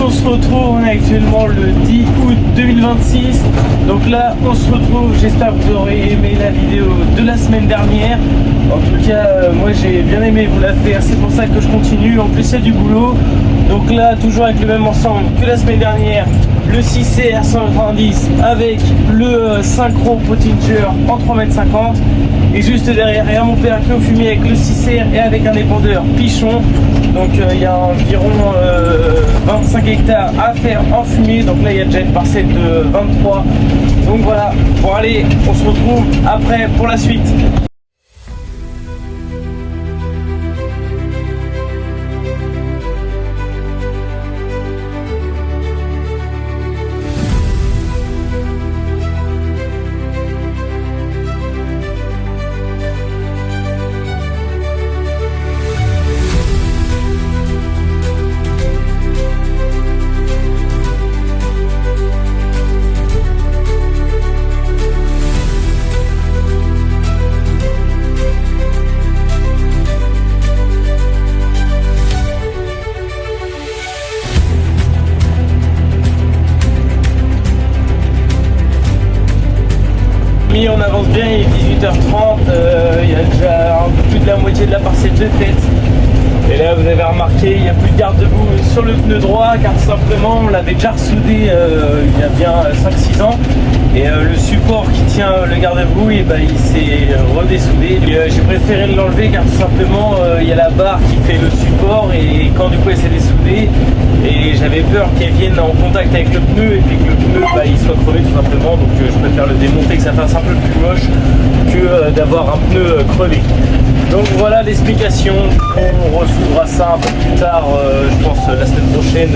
on se retrouve, on est actuellement le 10 août 2026. Donc là on se retrouve, j'espère que vous aurez aimé la vidéo de la semaine dernière. En tout cas moi j'ai bien aimé vous la faire, c'est pour ça que je continue. En plus il y a du boulot. Donc là toujours avec le même ensemble que la semaine dernière, le 6R 190 avec le synchro Pottinger en 3,50 m. Et juste derrière mon père qui est au fumier avec le 6R et avec un épandeur Pichon. Donc il y a environ 25 hectares à faire en fumier. Donc là il y a déjà une parcelle de 23. Donc voilà, bon allez, on se retrouve après pour la suite. On avance bien, il est 18h30, il y a déjà un peu plus de la moitié de la parcelle de faite. Et là vous avez remarqué, il n'y a plus de garde-boue sur le pneu droit car simplement on l'avait déjà ressoudé il y a bien 5-6 ans. Et le support qui tient le garde-boue, il s'est redessoudé. J'ai préféré l'enlever car tout simplement il y a la barre qui fait le support et quand du coup elle s'est dessoudée, et j'avais peur qu'elle vienne en contact avec le pneu et puis que le pneu il soit crevé tout simplement. Donc je préfère le démonter, que ça fasse un peu plus moche que d'avoir un pneu crevé. Donc voilà l'explication. On resoudra ça un peu plus tard, je pense la semaine prochaine,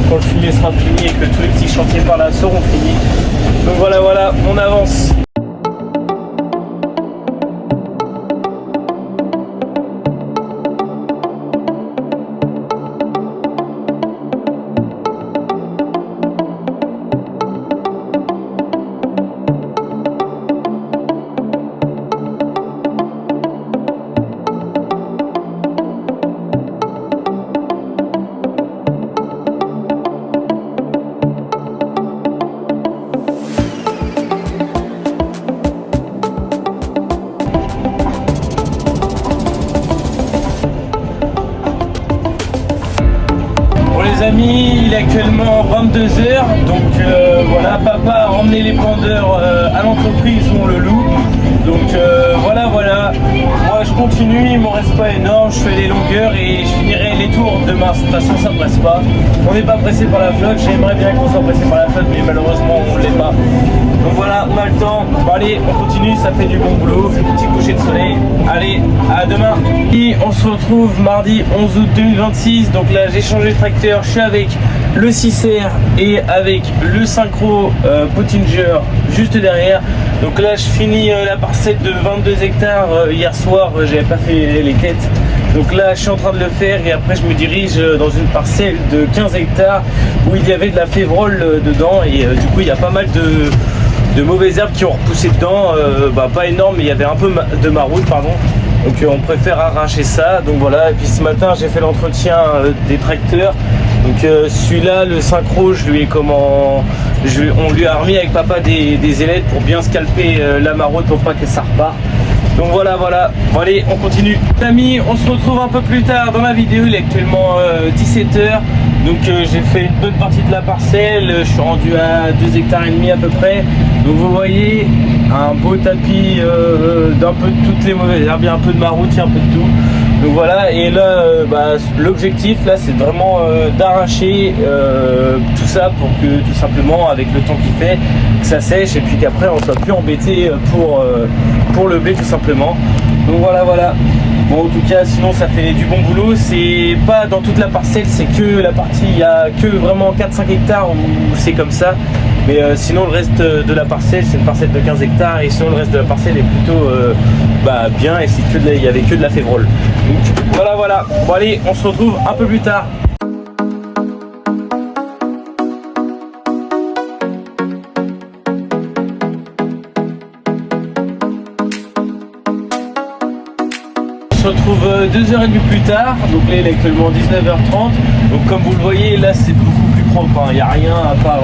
quand le fumier sera fini et que tous les petits chantiers par là seront finis. Donc voilà, on avance. Amis, il est actuellement 22h, donc voilà, papa a emmené les pendeurs à l'entreprise où on le loue. Donc voilà, moi je continue, il m'en reste pas énorme, je fais les longueurs et je finirai les tours demain. De toute façon ça ne presse pas, on n'est pas pressé par la flotte, j'aimerais bien qu'on soit pressé par la flotte mais malheureusement on ne l'est pas. Donc voilà, on a le temps, bon allez on continue, ça fait du bon boulot, petit coucher de soleil, allez à demain. Et on se retrouve mardi 11 août 2026, donc là j'ai changé de tracteur, je suis avec le 6R et avec le synchro Pottinger juste derrière. Donc là je finis la parcelle de 22 hectares hier soir, j'avais pas fait les quêtes. Donc là je suis en train de le faire et après je me dirige dans une parcelle de 15 hectares où il y avait de la févrole dedans et du coup il y a pas mal de mauvaises herbes qui ont repoussé dedans, pas énorme mais il y avait un peu de maraude pardon. Donc on préfère arracher ça, donc voilà. Et puis ce matin j'ai fait l'entretien des tracteurs. Donc celui-là, le synchro, on lui a remis avec papa des ailettes pour bien scalper la maraude pour pas que ça repart. Donc voilà. Bon allez, on continue. Amis, on se retrouve un peu plus tard dans la vidéo. Il est actuellement 17h. Donc j'ai fait une bonne partie de la parcelle. Je suis rendu à 2,5 hectares à peu près. Donc vous voyez un beau tapis d'un peu de toutes les mauvaises herbes, un peu de maraude, un peu de tout. Donc voilà, et là l'objectif là c'est vraiment d'arracher tout ça pour que tout simplement avec le temps qu'il fait que ça sèche et puis qu'après on soit plus embêté pour le blé tout simplement. Donc voilà. Bon en tout cas sinon ça fait du bon boulot, c'est pas dans toute la parcelle, c'est que la partie, il y a que vraiment 4-5 hectares où c'est comme ça. Mais sinon le reste de la parcelle, c'est une parcelle de 15 hectares et sinon le reste de la parcelle est plutôt bien et il y avait que de la févrole. Donc voilà. Bon allez, on se retrouve un peu plus tard. On se retrouve 2h30 plus tard, donc là il est actuellement 19h30. Donc comme vous le voyez, là c'est beaucoup plus propre, il n'y a rien à part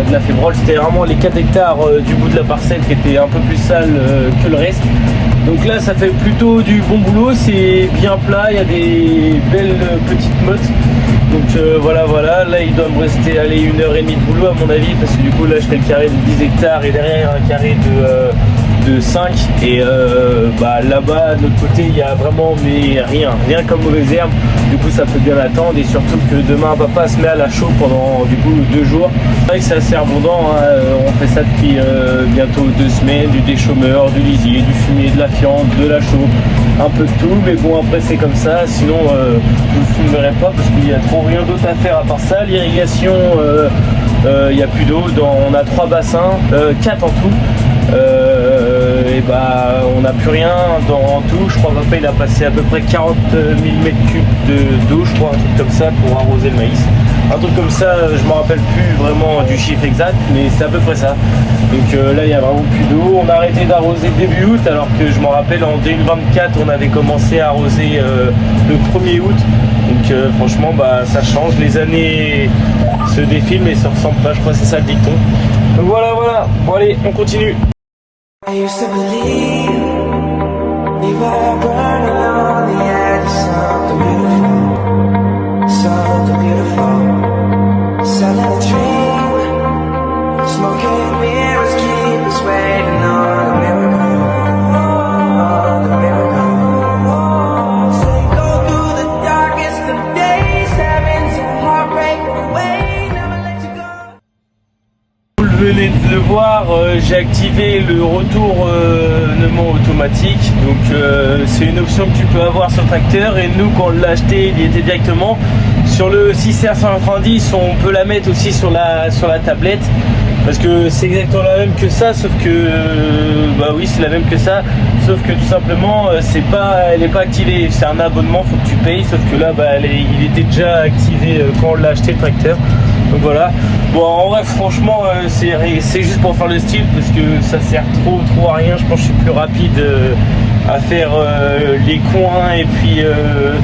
de la fébrole. C'était vraiment les 4 hectares du bout de la parcelle qui étaient un peu plus sales que le reste. Donc là ça fait plutôt du bon boulot, c'est bien plat, il y a des belles petites mottes. Donc voilà, là il doit me rester aller 1h30 de boulot à mon avis, parce que du coup là je fais le carré de 10 hectares et derrière un carré de 5 et là-bas de l'autre côté il y a vraiment rien comme mauvaise herbe. Du coup ça peut bien attendre, et surtout que demain papa se met à la chaux pendant du coup 2 jours. C'est vrai que c'est assez abondant, hein. On fait ça depuis bientôt 2 semaines, du déchômeur, du lisier, du fumier, de la fiente, de la chaux, un peu de tout. Mais bon après c'est comme ça, sinon je ne filmerai pas parce qu'il n'y a trop rien d'autre à faire à part ça. L'irrigation, il n'y a plus d'eau, on a 3 bassins, 4 en tout. On n'a plus rien en tout. Je crois que papa il a passé à peu près 40 000 m3 d'eau, je crois, un truc comme ça pour arroser le maïs. Un truc comme ça, je me rappelle plus vraiment du chiffre exact, mais c'est à peu près ça. Donc là il n'y a vraiment plus d'eau. On a arrêté d'arroser début août, alors que je me rappelle en 2024 on avait commencé à arroser le 1er août. Donc franchement ça change, les années se défilent mais se ressemblent pas, je crois que c'est ça le dicton. Donc voilà, bon allez, on continue. I used to believe we were burning on the edge of something beautiful, selling a dream, smoking mirrors keep us waiting on a miracle, So you go through the darkest of days, having some heartbreak away, never let you go. Vous venez de le voir, j'ai activé le retournement automatique. Donc c'est une option que tu peux avoir sur le tracteur, et nous quand on l'a acheté il y était directement. Sur le 6R190 on peut la mettre aussi sur la tablette, parce que c'est exactement la même que ça, sauf que oui c'est la même que ça, sauf que tout simplement elle n'est pas activée, c'est un abonnement, faut que tu payes, sauf que là il était déjà activé quand on l'a acheté le tracteur. Donc voilà. Bon en vrai franchement c'est juste pour faire le style, parce que ça sert trop à rien. Je pense que je suis plus rapide à faire les coins et puis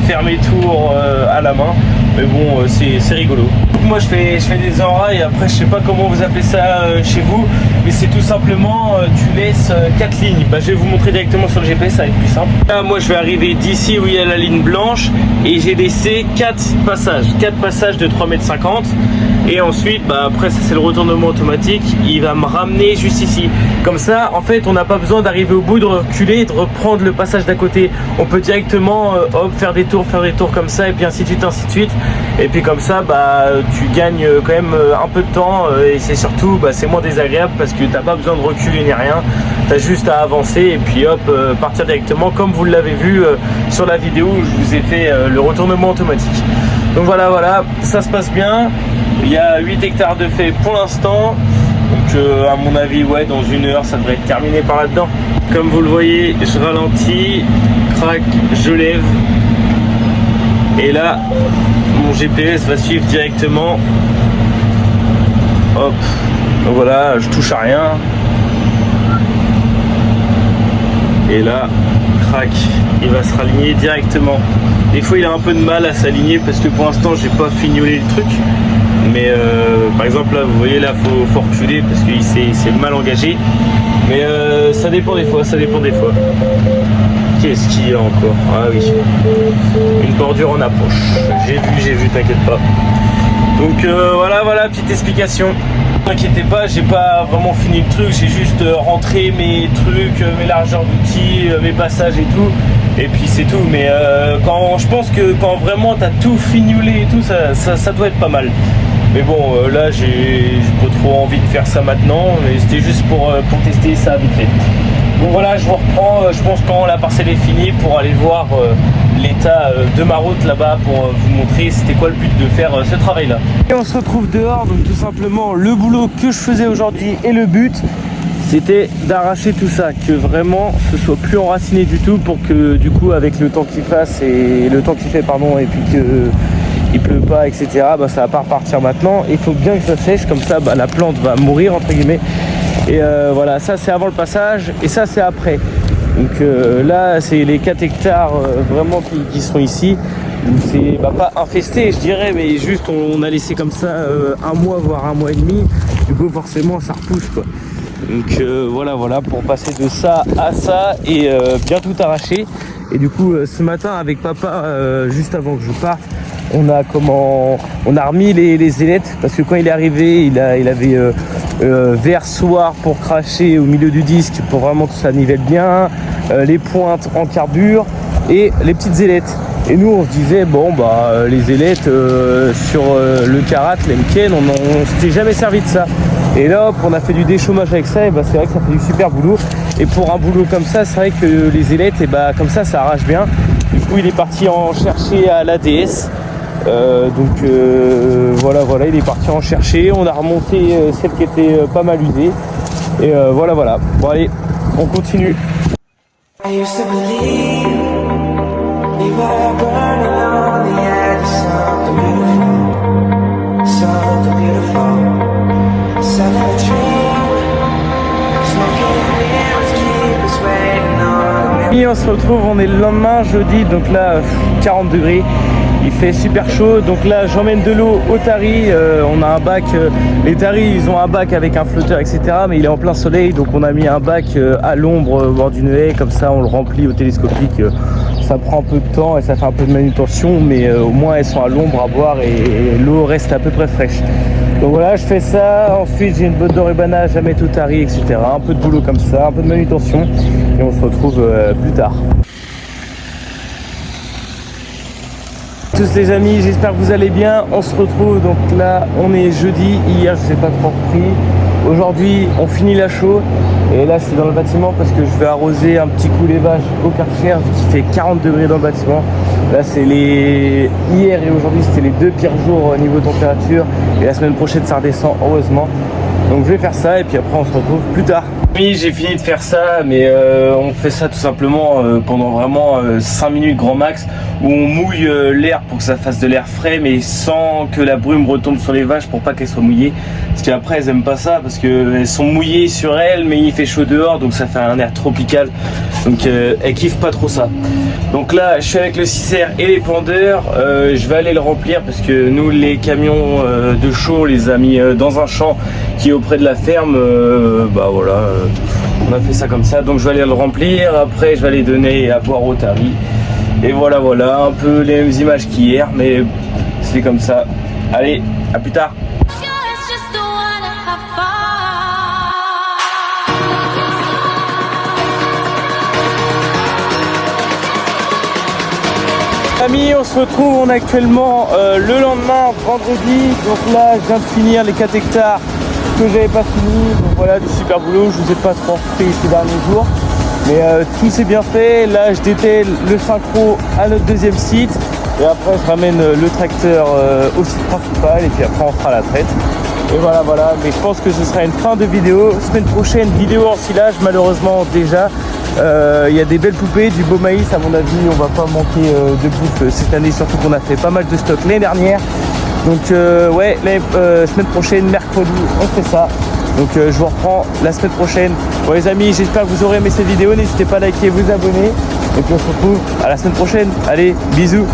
faire mes tours à la main. Mais bon c'est rigolo. Moi je fais des enrails, après je sais pas comment vous appelez ça chez vous, mais c'est tout simplement tu laisses 4 lignes. Je vais vous montrer directement sur le GPS, ça va être plus simple. Là moi je vais arriver d'ici où il y a la ligne blanche, et j'ai laissé 4 passages de 3,50 m. Et ensuite après ça c'est le retournement automatique, il va me ramener juste ici. Comme ça en fait on n'a pas besoin d'arriver au bout, de reculer et de reprendre le passage d'à côté. On peut directement faire des tours comme ça, et puis ainsi de suite. Et puis comme ça tu gagnes quand même un peu de temps, et c'est surtout c'est moins désagréable, parce que t'as pas besoin de reculer ni rien, t'as juste à avancer et puis hop partir directement, comme vous l'avez vu sur la vidéo où je vous ai fait le retournement automatique. Donc voilà, ça se passe bien. Il y a 8 hectares de fait pour l'instant, donc à mon avis dans 1 heure ça devrait être terminé par là-dedans. Comme vous le voyez, je ralentis, crac, je lève, et là mon GPS va suivre directement. Hop, donc voilà, je touche à rien, et là crac, il va se raligner directement. Des fois il a un peu de mal à s'aligner, parce que pour l'instant j'ai pas fignolé le truc, mais par exemple là vous voyez, là faut reculer parce qu'il s'est mal engagé, mais ça dépend des fois. Qu'est-ce qu'il y a encore? Ah oui, une bordure en approche, j'ai vu, t'inquiète pas. Donc voilà, petite explication. Ne t'inquiétez pas, j'ai pas vraiment fini le truc, j'ai juste rentré mes trucs, mes largeurs d'outils, mes passages et tout, et puis c'est tout. Mais je pense que quand vraiment t'as tout fignolé et tout, ça doit être pas mal. Mais bon, là j'ai pas trop envie de faire ça maintenant, mais c'était juste pour tester ça vite fait. Donc voilà, je vous reprends, je pense, quand la parcelle est finie, pour aller voir l'état de ma route là-bas, pour vous montrer c'était quoi le but de faire ce travail là. Et on se retrouve dehors, donc tout simplement le boulot que je faisais aujourd'hui, et le but c'était d'arracher tout ça, que vraiment ce soit plus enraciné du tout, pour que du coup avec le temps qu'il fasse et le temps qu'il fait et puis que il pleut pas, etc., ça va pas repartir maintenant. Il faut bien que ça sèche, comme ça la plante va mourir entre guillemets. Et voilà, ça c'est avant le passage, et ça c'est après. Donc là c'est les 4 hectares vraiment qui sont ici. où c'est pas infesté je dirais, mais juste on a laissé comme ça un mois voire un mois et demi, du coup forcément ça repousse quoi. Donc voilà pour passer de ça à ça et bien tout arracher. Et du coup ce matin avec papa, juste avant que je parte, on a remis les ailettes, parce que quand il est arrivé il avait versoir pour cracher au milieu du disque pour vraiment que ça nivelle bien, les pointes en carbure et les petites ailettes. Et nous on se disait les ailettes sur le Karat, l'Emken, on s'était jamais servi de ça. Et là hop, on a fait du déchômage avec ça, et c'est vrai que ça fait du super boulot. Et pour un boulot comme ça, c'est vrai que les ailettes, comme ça arrache bien. Du coup il est parti en chercher à l'ADS. Voilà, il est parti en chercher. On a remonté celle qui était pas mal usée. Et voilà. Bon allez, on continue. I used to believe we were burning on the edge of something beautiful, selling a dream, smoking mirrors keep us waiting on. Et on se retrouve, on est le lendemain, jeudi, donc là 40 degrés. Il fait super chaud, donc là j'emmène de l'eau au tari, on a un bac, les taris ils ont un bac avec un flotteur etc, mais il est en plein soleil, donc on a mis un bac à l'ombre au bord d'une haie, comme ça on le remplit au télescopique, ça prend un peu de temps et ça fait un peu de manutention, mais au moins elles sont à l'ombre à boire et l'eau reste à peu près fraîche. Donc voilà, je fais ça, ensuite j'ai une botte d'orébana à mettre au tari etc, un peu de boulot comme ça, un peu de manutention et on se retrouve plus tard. Tous les amis, j'espère que vous allez bien. On se retrouve, donc là on est jeudi, hier je sais pas trop repris. Aujourd'hui on finit la chaux et là je suis dans le bâtiment parce que je vais arroser un petit coup les vaches au Karcher qui fait 40 degrés dans le bâtiment. Là c'est hier et aujourd'hui c'était les deux pires jours au niveau température et la semaine prochaine ça redescend heureusement. Donc je vais faire ça et puis après on se retrouve plus tard. Oui, j'ai fini de faire ça, mais on fait ça tout simplement pendant vraiment 5 minutes grand max, où on mouille l'air pour que ça fasse de l'air frais, mais sans que la brume retombe sur les vaches pour pas qu'elles soient mouillées. Parce qu'après elles aiment pas ça, parce qu'elles sont mouillées sur elles, mais il fait chaud dehors, donc ça fait un air tropical. Donc elles kiffent pas trop ça. Donc là je suis avec le 6R et les pendeurs, je vais aller le remplir parce que nous les camions de chaux on les a mis dans un champ qui est auprès de la ferme, on a fait ça comme ça, donc je vais aller le remplir, après je vais aller donner à boire au tari. Et voilà, un peu les mêmes images qu'hier, mais c'est comme ça. Allez, à plus tard. Amis, on se retrouve, on est actuellement le lendemain, vendredi, donc là je viens de finir les 4 hectares que j'avais pas fini, donc voilà du super boulot, je vous ai pas trop repris ces derniers jours, mais tout s'est bien fait. Là je dételle le synchro à notre deuxième site et après je ramène le tracteur au site principal et puis après on fera la traite. Et voilà, mais je pense que ce sera une fin de vidéo. Semaine prochaine, vidéo en silage, malheureusement déjà. Il y a des belles poupées, du beau maïs, à mon avis on va pas manquer de bouffe cette année, surtout qu'on a fait pas mal de stock l'année dernière. Donc semaine prochaine, mercredi, on fait ça. Donc je vous reprends la semaine prochaine. Bon les amis, j'espère que vous aurez aimé cette vidéo, n'hésitez pas à liker et vous abonner. Et puis on se retrouve à la semaine prochaine. Allez, bisous.